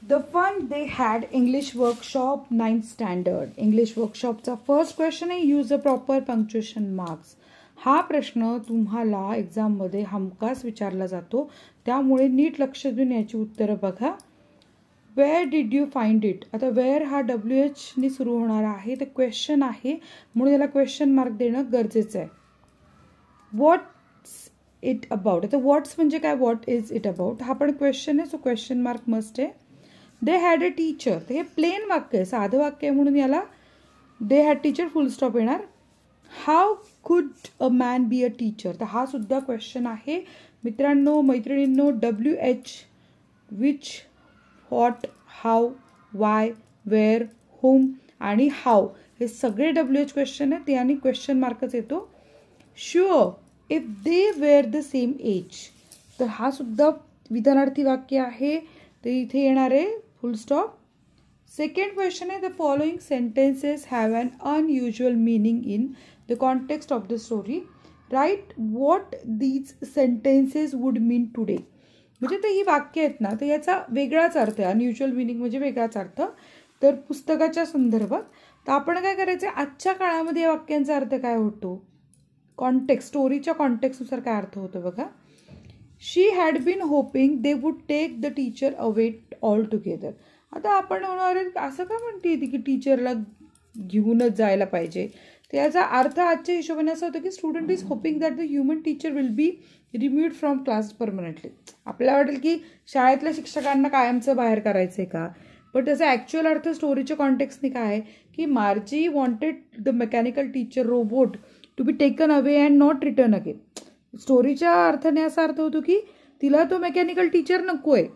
The fun they had English workshop 9th standard. English workshopचा first question आहे use the proper punctuation marks. हा प्रश्न तुम्हाला एक्झाममध्ये हमखास विचारला जातो, त्यामुळे नीट लक्ष देऊन याची उत्तरं बघा. Where did you find it. आता वेअर हा WHने सुरू होणार आहे, ते क्वेश्चन आहे म्हणून याला क्वेश्चन मार्क देणं गरजेचं आहे. व्हॉट्स इट अबाउट. आता व्हॉट्स म्हणजे काय, व्हॉट इज इट अबाउट हा पण क्वेश्चन आहे, सो क्वेश्चन मार्क मस्ट आहे. They had a teacher. तर हे प्लेन वाक्य आहे, साधं वाक्य आहे म्हणून याला they had teacher full stop येणार. How could a man be a teacher. तर हा सुद्धा क्वेश्चन आहे मित्रांनो, मैत्रिणींनो. WH, which, what, how, why, where, whom आणि हाऊ हे सगळे WH क्वेश्चन आहे, ते आणि क्वेश्चन मार्कच येतो. Sure if they were the same age. तर हा सुद्धा विधानार्थी वाक्य आहे, ते इथे येणार आहे फुल स्टॉप. सेकंड क्वेश्चन आहे the following sentences have an unusual meaning in the context of the story. Right what these sentences would mean today. म्हणजे ते ही वाक्य आहेत ना, तर याचा वेगळाच अर्थ आहे. अनयुज्युअल मिनिंग म्हणजे वेगळाच अर्थ. तर पुस्तकाच्या संदर्भात तर आपण काय करायचं, आजच्या काळामध्ये या वाक्यांचा अर्थ काय होतो, कॉन्टेक्स्ट, स्टोरीच्या कॉन्टेक्स्टनुसार काय अर्थ होतो बघा. She had been hoping they would take the teacher away all together. आता आपण म्हणणार असं का म्हणते की टीचरला घेऊनच जायला पाहिजे. तर याचा अर्थ आजच्या हिशोबाने असा होतं की student is hoping that the human teacher will be removed from class permanently. आपल्याला वाटेल की शाळेतल्या शिक्षकांना कायमचं बाहेर करायचं आहे का, पण त्याचा ॲक्च्युअल अर्थ स्टोरीच्या कॉन्टेक्स्टने काय आहे की Margie wanted the mechanical teacher robot to be taken away and not return again. स्टोरीच्या अर्थाने असा अर्थ होतो की तिला तो मेकॅनिकल टीचर नको आहे.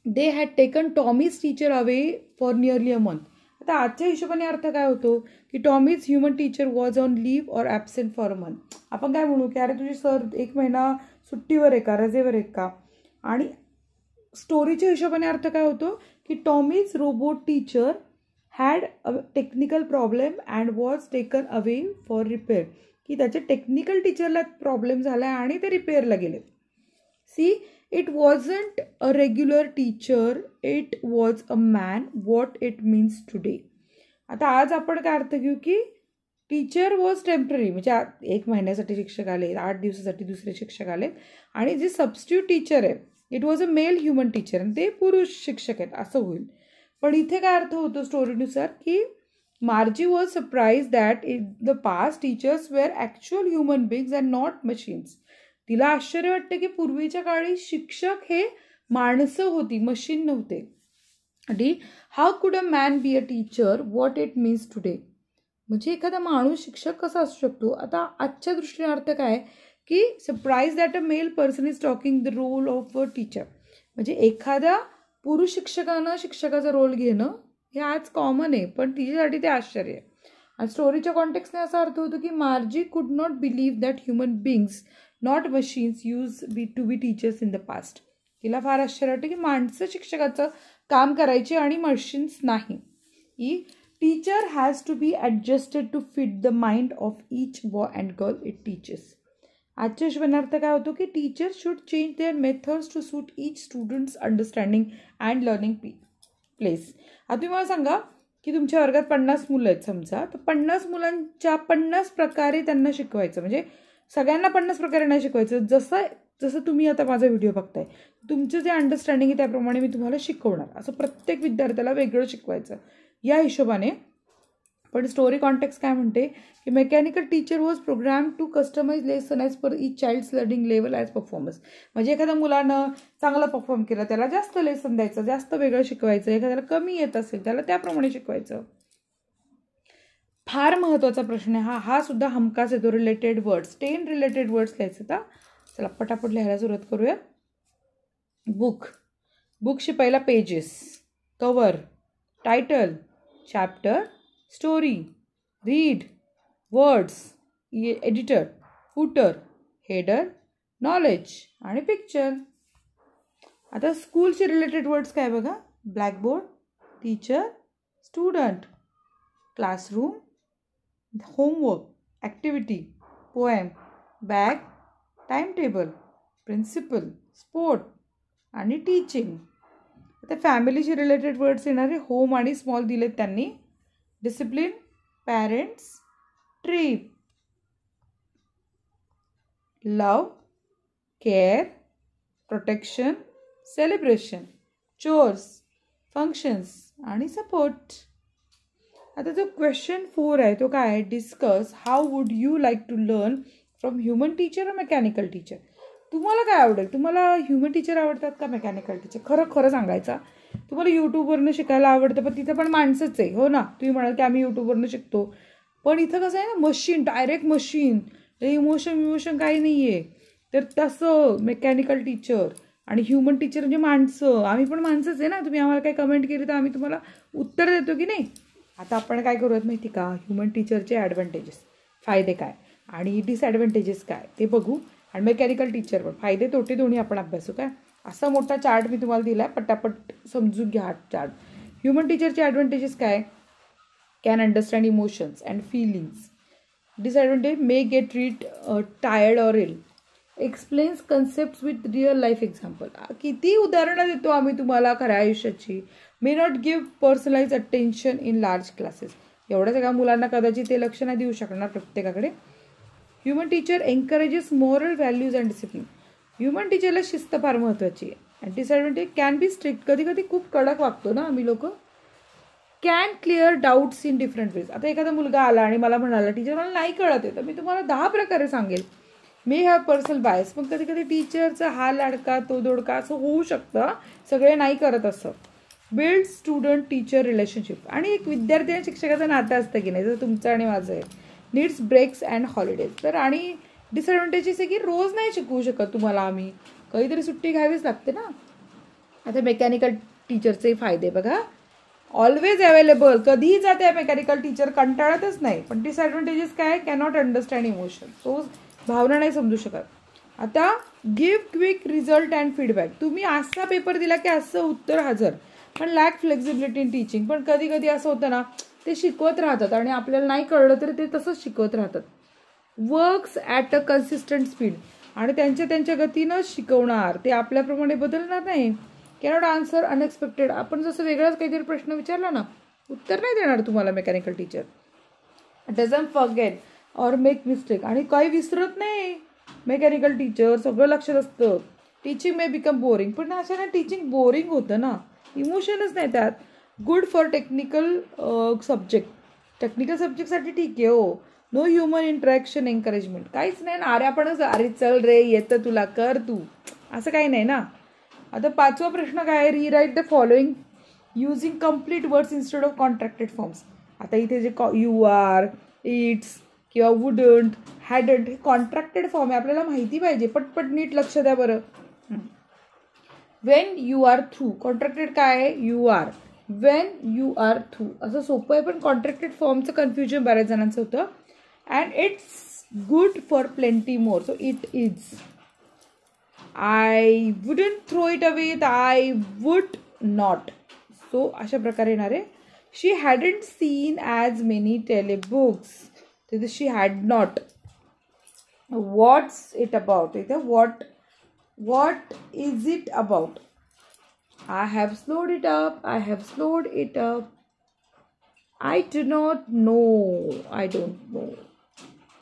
They had taken Tommy's teacher away for nearly a month. आता आजच्या हिशोबाने अर्थ काय होतो की Tommy's human teacher was on leave or absent for a month. आपण काय म्हणू की अरे तुझी सर 1 महिना सुट्टीवर आहे का, रजेवर आहे का. आणि स्टोरीच्या हिशोबाने अर्थ काय होतो की Tommy's robot teacher had a technical problem and was taken away for repair. की त्याच्या टेक्निकल टीचरला प्रॉब्लेम झाला आणि ते रिपेअरला गेले. See it wasn't a regular teacher, it was a man, what it means today. आता आज आपण काय अर्थ घेऊ की टीचर वॉज टेम्पररी, म्हणजे 1 महिन्यासाठी शिक्षक आले, 8 दिवसासाठी दुसरे शिक्षक आले, आणि जे सबस्टिट्यूट टीचर आहे it was a male human teacher आणि ते पुरुष शिक्षक आहेत असं होईल. पण इथे काय अर्थ होतो स्टोरीनुसार की Margie was surprise that in the past teachers were actual human beings and not machines. तिला आश्चर्य वाटतं की पूर्वीच्या काळी शिक्षक हे माणसं होती, मशीन नव्हते. आणि how could a man be a teacher, what it means today. म्हणजे एखादा माणूस शिक्षक कसा असू शकतो. आता आजच्या दृष्टीने अर्थ काय की surprise that a male person is talking the role of a teacher. म्हणजे एखाद्या पुरुष शिक्षकानं शिक्षकाचा रोल घेणं हे आज कॉमन आहे, पण तिच्यासाठी ते आश्चर्य आहे. आणि स्टोरीच्या कॉन्टेक्स्टने असा अर्थ होतो की Margie could not believe that human beings not machines use to be teachers in the past. तिला फार आश्चर्य वाटतं की माणसं शिक्षकाचं काम करायची आणि मशीन्स नाही. ही teacher has to be adjusted to fit the mind of each boy and girl it teachers. आजच्या हिशोबाने अर्थ काय होतो की teacher should change their methods to suit each students understanding and learning place. आता तुम्ही मला सांगा की तुमच्या वर्गात 50 मुलं आहेत समजा, तर 50 मुलांच्या 50 प्रकारे त्यांना शिकवायचं. म्हणजे सगळ्यांना 50 प्रकारे नाही शिकवायचं. जसं तुम्ही आता माझा व्हिडिओ बघताय, तुमचं जे अंडरस्टँडिंग आहे त्याप्रमाणे मी तुम्हाला शिकवणार. असं प्रत्येक विद्यार्थ्याला वेगळं शिकवायचं या हिशोबाने. पण स्टोरी कॉन्टेक्स्ट काय म्हणते की mechanical teacher was program to customize lesson as per each child's learning level as performance. म्हणजे एखाद्या मुलानं चांगला परफॉर्म केला त्याला जास्त लेसन द्यायचं, जास्त वेगळं शिकवायचं. एखाद्याला कमी येत असेल त्याला त्याप्रमाणे शिकवायचं. फार महत्त्वाचा प्रश्न आहे हा सुद्धा हमखास येतो. रिलेटेड वर्ड्स, 10 रिलेटेड वर्ड्स लिहायचे. आता चला पटापट लिहायला सुरुवात करूया. बुक, बुक शिपायला pages, cover, title, chapter, story, read, words, editor, footer, header, knowledge आणि पिक्चर. आता स्कूलचे रिलेटेड वर्ड्स काय बघा. Blackboard, teacher, student, classroom, homework, activity, poem, bag, time table, principal, sport आणि टीचिंग. आता फॅमिलीशी रिलेटेड वर्ड्स येणारे होम आणि स्मॉल दिलेत त्यांनी. Discipline, parents, trip, love, care, protection, celebration, chores, functions आणि सपोर्ट. आता जो क्वेश्चन 4 आहे तो काय आहे, discuss how would you like to learn from human teacher or mechanical teacher. तुम्हाला काय आवडेल, तुम्हाला ह्युमन टीचर आवडतात का मेकॅनिकल टीचर? खरं सांगायचा, तुम्हाला यूट्यूबवरनं शिकायला आवडतं, पण तिथं पण माणसंच आहे, हो ना. तुम्ही म्हणाल की आम्ही यूट्यूबवरनं शिकतो, पण इथं कसं आहे ना, मशीन, डायरेक्ट मशीन, इमोशन काही नाही आहे. तर तसं मेकॅनिकल टीचर आणि ह्युमन टीचर म्हणजे माणसं, आम्ही पण माणसंच आहे ना. तुम्ही आम्हाला काही कमेंट केली तर आम्ही तुम्हाला उत्तर देतो की नाही. आता आपण काय करूयात माहिती का, ह्युमन टीचरचे ॲडव्हान्टेजेस, फायदे काय आणि डिसॲडव्हान्टेजेस काय ते बघू, आणि मेकॅनिकल टीचर पण फायदे तोटे दोन्ही आपण अभ्यासू. काय असा मोठा चार्ट मी तुम्हाला दिला आहे, पटापट समजून घ्या हा चार्ट. ह्युमन टीचरचे ॲडव्हान्टेजेस काय, can understand emotions and feelings. Disadvantage, may get read tired or ill. Explains concept with real life example. किती उदाहरणं देतो आम्ही तुम्हाला खऱ्या आयुष्याची. May not give personalize attention in large classes. एवढ्या सगळ्या मुलांना कदाचित ते लक्ष नाही देऊ शकणार प्रत्येकाकडे. Human teacher encourages moral values and discipline. Human टीचरला शिस्त फार महत्त्वाची आहे. And disadvantage, can be strict. कधी कधी खूप कडक वागतो ना आम्ही लोक. Can clear doubts in different ways. आता एखादा मुलगा आला आणि मला म्हणाला टीचर मला नाही कळत आहे, तर मी तुम्हाला 10 प्रकारे सांगेल. May have personal bias. पण कधी कधी टीचरचा हा लाडका तो दोडका असं होऊ शकतं, सगळे नाही करत असं. Build student teacher relationship. आणि एक विद्यार्थी आणि शिक्षकाचं नातं असतं की नाही, जसं तुमचं आणि माझं आहे. Needs breaks and holidays. तर आणि डिसॲडव्हान्टेजेस आहे की रोज नाही शिकवू शकत तुम्हाला आम्ही, कधीतरी सुट्टी घ्यावीच लागते ना. आता मेकॅनिकल टीचरचे फायदे बघा, ऑलवेज अवेलेबल, कधीही जाते मेकॅनिकल टीचर, कंटाळतच नाही. पण डिसॲडव्हान्टेजेस काय, कॅनॉट अंडरस्टँड इमोशन, तो भावना नाही समजू शकत. आता give quick result and feedback. तुम्ही असा पेपर दिला की असं उत्तर हजर. पण लॅक फ्लेक्झिबिलिटी इन टीचिंग. पण कधी कधी असं होतं ना, ते शिकवत राहतात आणि आपल्याला नाही कळलं तरी ते तसंच शिकवत राहतात. Works at a consistent speed. आणि त्यांच्या गतीनं शिकवणार, ते आपल्याप्रमाणे बदलणार नाही. Cannot answer unexpected. आपण जसं वेगळाच काहीतरी प्रश्न विचारला ना, उत्तर नाही देणार तुम्हाला mechanical teacher. Doesn't forget or make mistake. आणि काही विसरत नाही मेकॅनिकल टीचर, सगळं लक्षात असतं. Teaching may become boring. पण अशा टीचिंग बोरिंग होतं ना, इमोशनच नाही त्यात. Good for technical subject. Technical सब्जेक्टसाठी ठीक आहे हो. No human interaction encouragement. काहीच नाही ना, अरे आपणच अरे चल रे येतं तुला कर तू, असं काही नाही ना. आता 5वा प्रश्न काय आहे, rewrite the following using complete words instead of contracted forms. आता इथे जे यू आर, इट्स किंवा वुडंट, हॅडंट, हे कॉन्ट्रॅक्टेड फॉर्म आहे, आपल्याला माहिती पाहिजे. पटपट नीट लक्ष द्या बरं. When you are through. Contracted काय आहे, you are. When you are through असं सोपं आहे, पण कॉन्ट्रॅक्टेड फॉर्मचं कन्फ्युजन बऱ्याच जणांचं होतं. And it's good for plenty more. So it is. I wouldn't throw it away, I would not. So अशा प्रकारे येणार आहे. She hadn't seen as many telebooks. तिथे she had not. What's it about. इथे what is it about. I have slowed it up, I have slowed it up. I do not know, I don't know.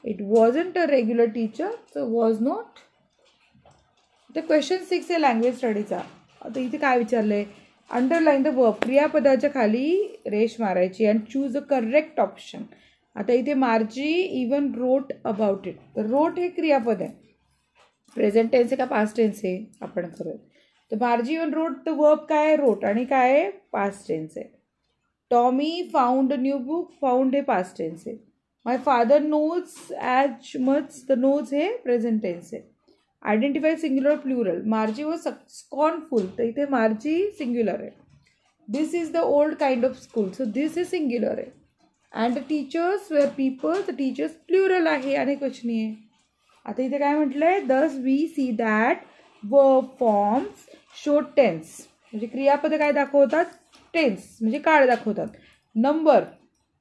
It wasn't a regular teacher, so was not. The question 6 आहे language स्टडीचा. आता इथे काय विचारलंय, underline the verb. क्रियापदाच्या खाली रेष मारायची आणि choose a correct option. आता इथे मार्जी इवन रोट अबाउट इट. तर रोट हे क्रियापद आहे, प्रेझेंट टेन्स आहे का पास्ट टेन्स आहे आपण करूया. तर मार्जी इवन रोट, तर वर्ब काय आहे, रोट, आणि काय आहे, पास्ट टेन्स आहे. Tommy found a new book. Found हे पास्ट टेन्स आहे. My father knows as much. तर नोज हे प्रेझेंट टेन्स आहे. Identify singular plural. Margie was scornful. तर इथे मार्जी सिंग्युलर आहे. This is the old kind of school. So this हे singular आहे. And the teachers were people. तर teachers plural आहे, अनेक वचनी आहे. आता इथे काय म्हटलंय, thus we see that verb forms show tense. म्हणजे क्रियापद काय दाखवतात, टेन्स म्हणजे काळ दाखवतात. Number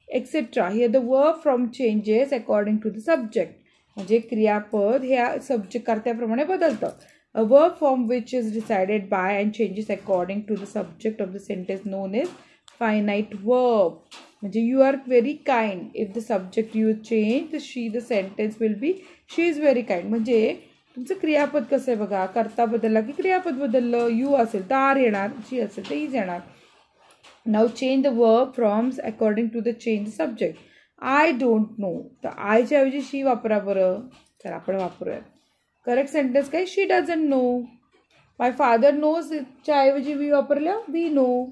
etcetera. Here the verb from changes according to the subject. म्हणजे क्रियापद हे सब्जेक्ट कर्त्याप्रमाणे बदलतं. A verb form which is decided by and changes according to the subject of the sentence known as finite verb. म्हणजे you are very kind. If the subject you change, the sentence will be she is very kind. म्हणजे तुमचं क्रियापद कसं आहे बघा, कर्ता बदलला की क्रियापद बदललं, यू असेल तर आर येणार, जी असेल तर इज येणार. Now change the verb forms according to the change subject. I don't know, तर आयच्या ऐवजी शी वापरा बरं. तर आपण वापरूयात. करेक्ट सेंटेन्स काय, she doesn't know. My father knows च्या ऐवजी वी वापरलं we know.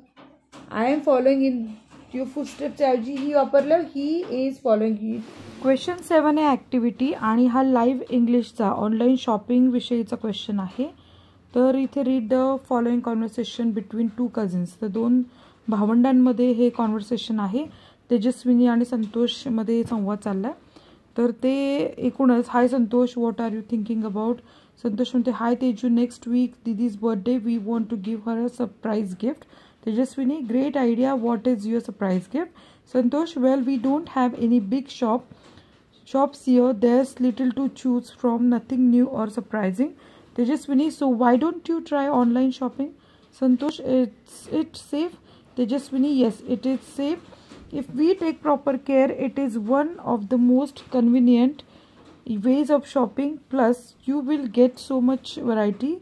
I am following in your फुटस्टेप्सच्या ऐवजी ही वापरलं he is following you. Question 7 आहे ॲक्टिव्हिटी आणि हा लाईव्ह इंग्लिशचा ऑनलाईन शॉपिंग विषयीचा क्वेश्चन आहे. तर इथे read the following conversation between 2 cousins. तर 2 भावंडांमध्ये हे कॉन्व्हर्सेशन आहे. तेजस्विनी आणि संतोषमध्ये संवाद चालला आहे. तर ते एकूणच, hi Santosh, what are you thinking about. Santosh म्हणते, hi Teju, next week didi's birthday, we want to give her a surprise gift. Tejaswini, great idea, what is your surprise gift. Santosh, well we don't have any big shops here, there's little to choose from, nothing new or surprising. Tejaswini, so why don't you try online shopping? Santosh, it's safe. Tejaswini, yes, it is safe. If we take proper care, it is one of the most convenient ways of shopping, plus you will get so much variety.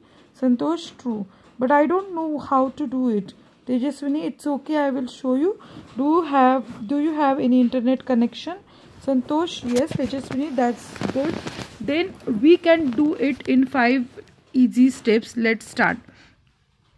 Santosh, true, but I don't know how to do it. Tejaswini, it's okay, I will show you. Do you have any internet connection? Santosh, yes. Tejaswini, that's good. Then we can do it in 5 easy steps. Let's start.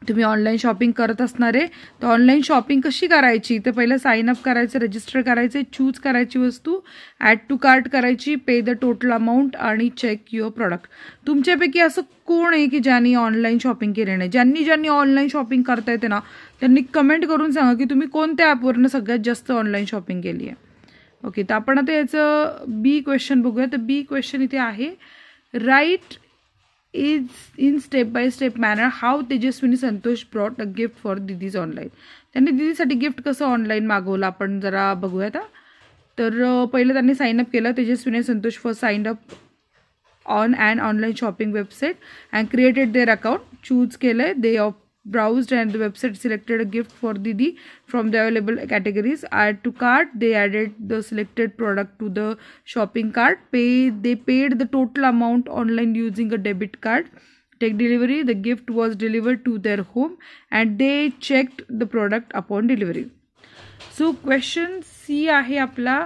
तुम्ही online shopping करत असणार आहे, तर online shopping कशी करायची, तर पहिलं sign up करायचं, रजिस्टर करायचं, चूज करायची वस्तू, ॲड टू कार्ट करायची, पे द टोटल अमाऊंट आणि चेक युअर प्रॉडक्ट. तुमच्यापैकी असं कोण आहे की ज्यांनी ऑनलाईन शॉपिंग केली नाही? ज्यांनी ऑनलाईन शॉपिंग करता येते ना, त्यांनी कमेंट करून सांगा की तुम्ही कोणत्या ॲपवरनं सगळ्यात जास्त ऑनलाईन शॉपिंग केली आहे. ओके, तर आपण आता याचं बी क्वेश्चन बघूया. तर बी क्वेश्चन इथे आहे, write is in step by step manner how Tejaswini Santosh brought a gift for didi's online. त्यांनी दीदीसाठी गिफ्ट कसं ऑनलाईन मागवलं आपण जरा बघूया. तर पहिलं त्यांनी साईनअप केलं. Tejaswini Santosh first signed up on and online shopping website and created their account. Choose केलं आहे, दे browsed and the website selected a gift for Didi from the available categories. Add to cart, they added the selected product to the shopping cart. They paid the total amount online using a debit card. Take delivery, the gift was delivered to their home and they checked the product upon delivery. So question C आहे आपला.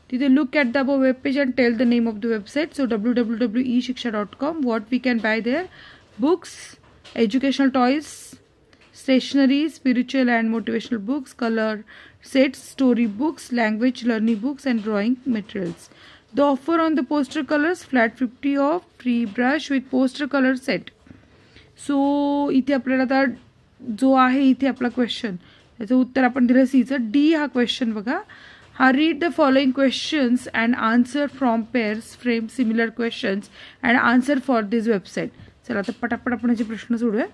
तिथे look at the above web page and tell the name of the website. So www.eshiksha.com. What we can buy there? Books, educational toys, stationery, spiritual and motivational books, color sets, story books, language learning books and drawing materials. The offer on the poster colors, flat 50 off, free brush with poster color set. So इथे आपल्याला आता जो आहे इथे आपला question, याचं उत्तर आपण दिलं सीचं. डी हा क्वेश्चन बघा. हा, read the following questions and answer from pairs frame similar questions and answer for this website. चला आता पटापट आपण याचे प्रश्न सोडूया.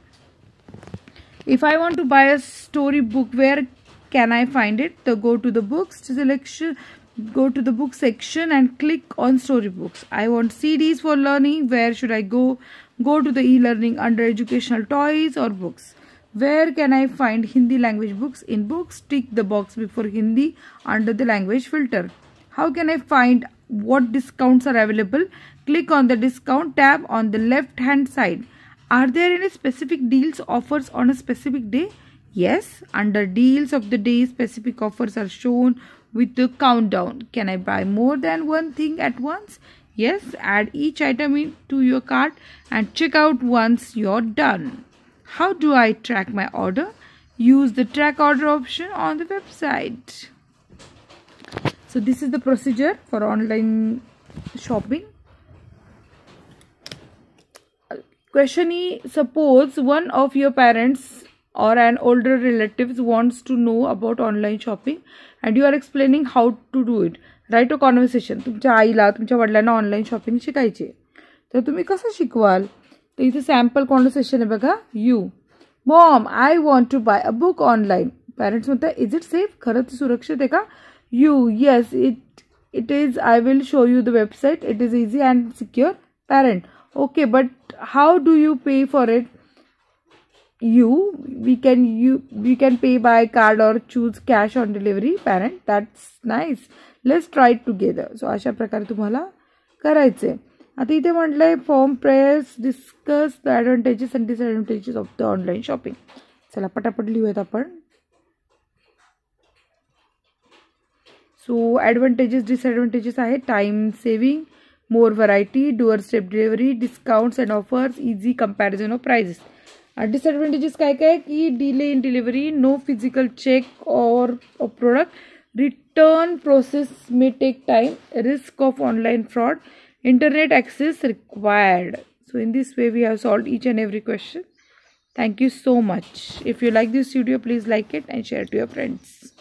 If I want to buy a story book, where can I find it? So go to the books selection, go to the book section and click on storybooks. I want CDs for learning. Where should I go? Go to the e-learning under educational toys or books. Where can I find Hindi language books? In books, tick the box before Hindi under the language filter. How can I find what discounts are available? Click on the discount tab on the left hand side. Are there any specific deals offers on a specific day? Yes, under deals of the day, specific offers are shown with the countdown. Can I buy more than one thing at once? Yes, add each item into your cart and check out once you're done. How do I track my order? Use the track order option on the website. So this is the procedure for online shopping. Question E, suppose one of your parents or an older relative wants to know about online shopping and you are explaining how to do it. Write a conversation. तुमच्या आईला, तुमच्या वडिलांना online shopping शिकायची, तर तुम्ही कसं शिकवाल? तर इथे सॅम्पल कॉन्व्हर्सेशन आहे बघा. You, mom, I want to buy a book online. Parents म्हणतात, इज इट सेफ? खरंच सुरक्षित आहे का? You, yes, it is. I will show you the website. It is easy and secure. Parent, Okay, but how do you pay for it? We can pay by card or choose cash on delivery. Parent, that's nice. Let's try it together. So अशा प्रकारे तुम्हाला करायचे. आता इथे म्हटलंय form press discuss the advantages and disadvantages of the online shopping. चला पटापट लिहूयात आपण. सो ॲडव्हान्टेजेस डिसॲडव्हान्टेजेस आहे time saving, more variety, doorstep delivery, discounts and offers, easy comparison of prices. Disadvantages काय काय की delay in delivery, no physical check or product, return process may take time, risk of online fraud, internet access required. So in this way we have solved each and every question. Thank you so much. If you like this video, please like it and share to your friends.